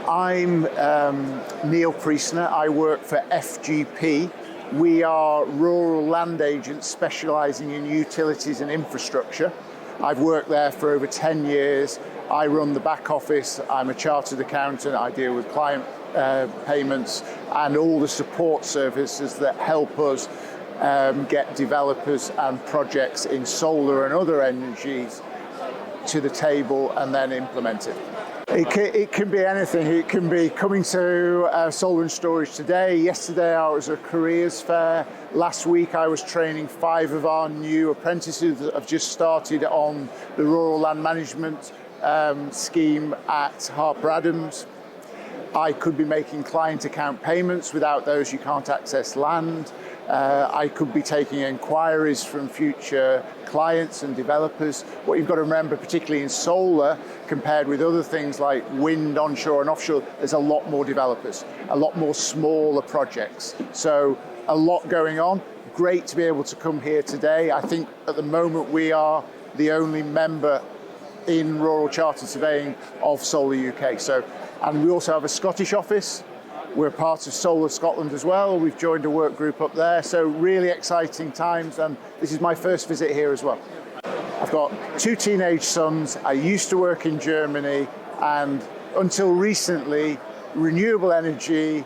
I'm Neil Priestner. I work for FGP. We are rural land agents specialising in utilities and infrastructure. I've worked there for over 10 years. I run the back office. I'm a chartered accountant. I deal with client payments and all the support services that help us get developers and projects in solar and other energies to the table and then implement it. It can be anything. It can be coming to solar and storage today. Yesterday I was at a careers fair. Last week I was training 5 of our new apprentices that have just started on the rural land management scheme at Harper Adams. I could be making client account payments. Without those you can't access land. I could be taking inquiries from future clients and developers. What you've got to remember, particularly in solar, compared with other things like wind, onshore and offshore, there's a lot more developers, a lot more smaller projects. So a lot going on. Great to be able to come here today. I think at the moment we are the only member in Rural Chartered Surveying of Solar UK. And we also have a Scottish office. We're part of Solar Scotland as well. We've joined a work group up there. So really exciting times, and this is my first visit here as well. I've got 2 teenage sons. I used to work in Germany, and until recently, renewable energy,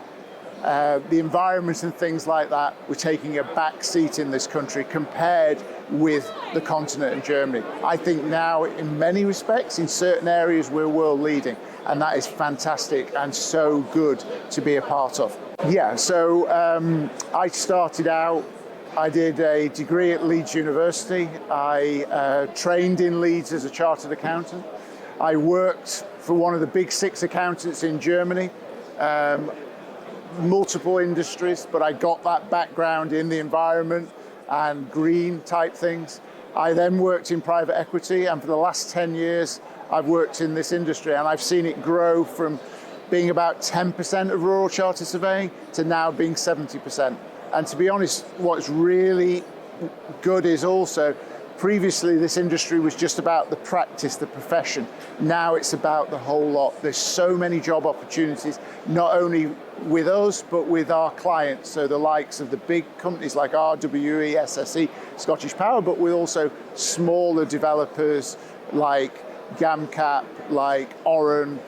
the environment and things like that were taking a back seat in this country compared with the continent and Germany. I think now, in many respects, in certain areas, we're world leading. And that is fantastic and so good to be a part of. Yeah, so I started out, I did a degree at Leeds University. I trained in Leeds as a chartered accountant. I worked for one of the big 6 accountants in Germany, multiple industries, but I got that background in the environment and green type things. I then worked in private equity, and for the last 10 years, I've worked in this industry, and I've seen it grow from being about 10% of rural charter surveying to now being 70%. And to be honest, what's really good is also, previously this industry was just about the practice, the profession. Now it's about the whole lot. There's so many job opportunities, not only with us, but with our clients. So the likes of the big companies like RWE, SSE, Scottish Power, but with also smaller developers like GamCap, like Oran,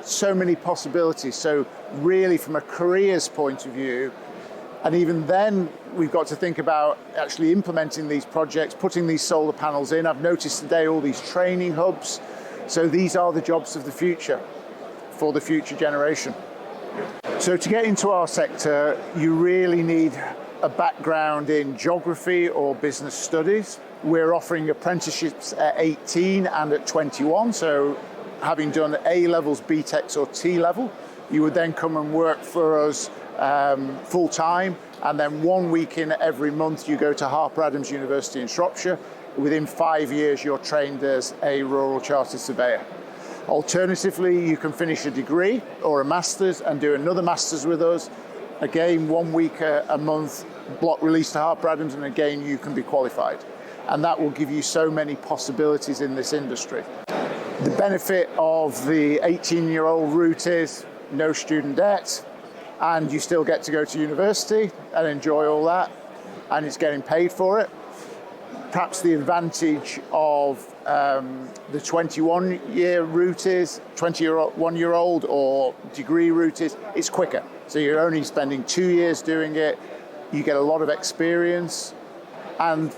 so many possibilities. So really from a careers point of view, and even then we've got to think about actually implementing these projects, putting these solar panels in. I've noticed today all these training hubs. So these are the jobs of the future for the future generation. So to get into our sector, you really need a background in geography or business studies. We're offering apprenticeships at 18 and at 21. So having done A levels, BTECs or T level, you would then come and work for us full time. And then 1 week in every month, you go to Harper Adams University in Shropshire. Within 5 years, you're trained as a rural chartered surveyor. Alternatively, you can finish a degree or a master's and do another master's with us. Again, 1 week a month, block release to Harper Adams, and again, you can be qualified. And that will give you so many possibilities in this industry. The benefit of the 18-year-old route is no student debt, and you still get to go to university and enjoy all that, and it's getting paid for it. Perhaps the advantage of the 21-year route is, 21-year-old or degree route is, it's quicker. So you're only spending 2 years doing it, you get a lot of experience, and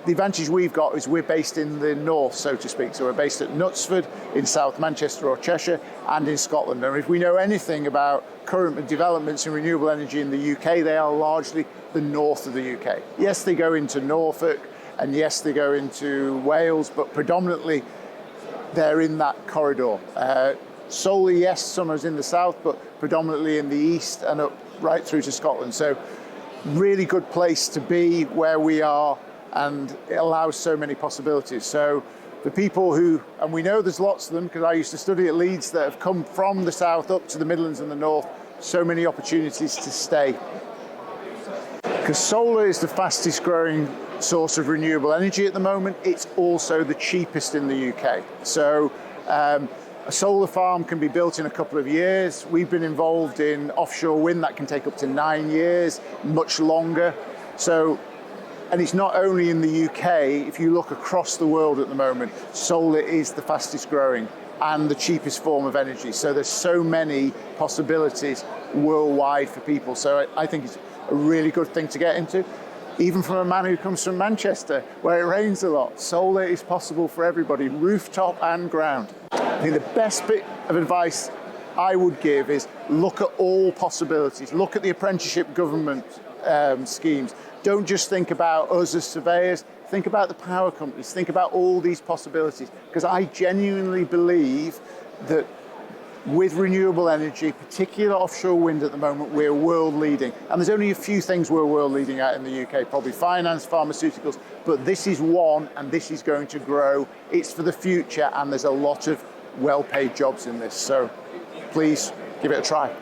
the advantage we've got is we're based in the north, so to speak. So we're based at Knutsford in South Manchester or Cheshire and in Scotland. And if we know anything about current developments in renewable energy in the UK, they are largely the north of the UK. Yes, they go into Norfolk, and yes, they go into Wales, but predominantly they're in that corridor. Solely, yes, some is in the south, but predominantly in the east and up right through to Scotland. So really good place to be where we are, and it allows so many possibilities. So the people who, and we know there's lots of them because I used to study at Leeds, that have come from the south up to the Midlands and the north, so many opportunities to stay. Because solar is the fastest growing source of renewable energy at the moment. It's also the cheapest in the UK. So A solar farm can be built in a couple of years. We've been involved in offshore wind that can take up to 9 years, much longer. And it's not only in the UK, if you look across the world at the moment, solar is the fastest growing and the cheapest form of energy. So there's so many possibilities worldwide for people. So I think it's a really good thing to get into. Even from a man who comes from Manchester, where it rains a lot, solar is possible for everybody, rooftop and ground. I think the best bit of advice I would give is look at all possibilities. Look at the apprenticeship government schemes. Don't just think about us as surveyors, think about the power companies, think about all these possibilities, because I genuinely believe that with renewable energy, particularly offshore wind at the moment, we're world leading. And there's only a few things we're world leading at in the UK, probably finance, pharmaceuticals, but this is one, and this is going to grow. It's for the future, and there's a lot of well-paid jobs in this. So please give it a try.